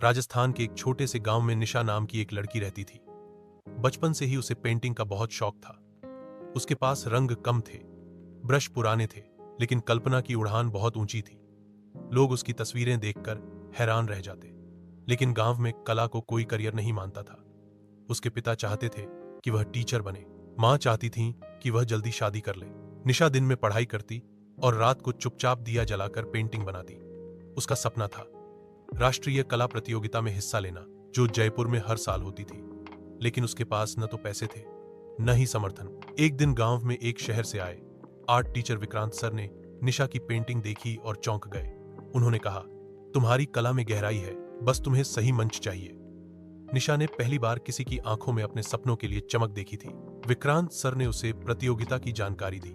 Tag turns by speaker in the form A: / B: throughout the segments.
A: राजस्थान के एक छोटे से गांव में निशा नाम की एक लड़की रहती थी। बचपन से ही उसे पेंटिंग का बहुत शौक था। उसके पास रंग कम थे, ब्रश पुराने थे, लेकिन कल्पना की उड़ान बहुत ऊंची थी। लोग उसकी तस्वीरें देखकर हैरान रह जाते, लेकिन गांव में कला को कोई करियर नहीं मानता था। उसके पिता चाहते थे कि वह टीचर बने, मां चाहती थी कि वह जल्दी शादी कर ले। निशा दिन में पढ़ाई करती और रात को चुपचाप दिया जलाकर पेंटिंग बनाती। उसका सपना था राष्ट्रीय कला प्रतियोगिता में हिस्सा लेना, जो जयपुर में हर साल होती थी। लेकिन उसके पास न तो पैसे थे, न ही समर्थन। एक दिन गांव में एक शहर से आए आर्ट टीचर विक्रांत सर ने निशा की पेंटिंग देखी और चौंक गए। उन्होंने कहा, तुम्हारी कला में गहराई है, बस तुम्हें सही मंच चाहिए। निशा ने पहली बार किसी की आंखों में अपने सपनों के लिए चमक देखी थी। विक्रांत सर ने उसे प्रतियोगिता की जानकारी दी,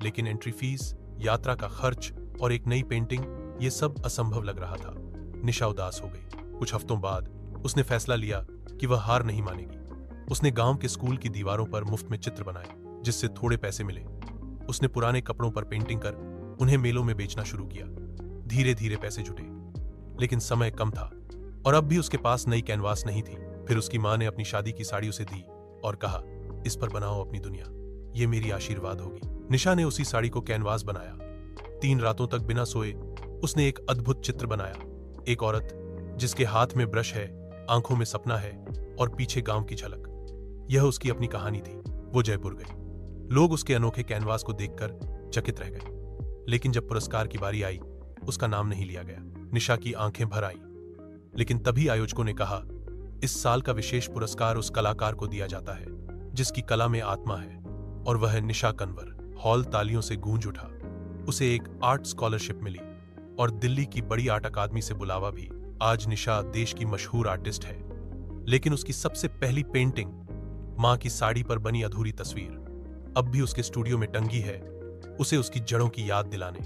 A: लेकिन एंट्री फीस, यात्रा का खर्च और एक नई पेंटिंग, ये सब असंभव लग रहा था। निशा उदास हो गई। कुछ हफ्तों बाद उसने फैसला लिया कि वह हार नहीं मानेगी। उसने गांव के स्कूल की दीवारों पर मुफ्त में चित्र बनाए, जिससे थोड़े पैसे मिले। उसने पुराने कपड़ों पर पेंटिंग कर उन्हें मेलों में बेचना शुरू किया। धीरे धीरे पैसे जुटे, लेकिन समय कम था और अब भी उसके पास नई कैनवास नहीं थी। फिर उसकी मां ने अपनी शादी की साड़ी उसे दी और कहा, इस पर बनाओ अपनी दुनिया, ये मेरी आशीर्वाद होगी। निशा ने उसी साड़ी को कैनवास बनाया। 3 रातों तक बिना सोए उसने एक अद्भुत चित्र बनाया। एक औरत जिसके हाथ में ब्रश है, आंखों में सपना है और पीछे गांव की झलक। यह उसकी अपनी कहानी थी। वो जयपुर गई। लोग उसके अनोखे कैनवास को देखकर चकित रह गए, लेकिन जब पुरस्कार की बारी आई, उसका नाम नहीं लिया गया। निशा की आंखें भर आई, लेकिन तभी आयोजकों ने कहा, इस साल का विशेष पुरस्कार उस कलाकार को दिया जाता है जिसकी कला में आत्मा है, और वह है निशा कंवर। हॉल तालियों से गूंज उठा। उसे एक आर्ट स्कॉलरशिप मिली और दिल्ली की बड़ी आर्ट अकादमी से बुलावा भी। आज निशा देश की मशहूर आर्टिस्ट है, लेकिन उसकी सबसे पहली पेंटिंग, मां की साड़ी पर बनी अधूरी तस्वीर, अब भी उसके स्टूडियो में टंगी है, उसे उसकी जड़ों की याद दिलाने।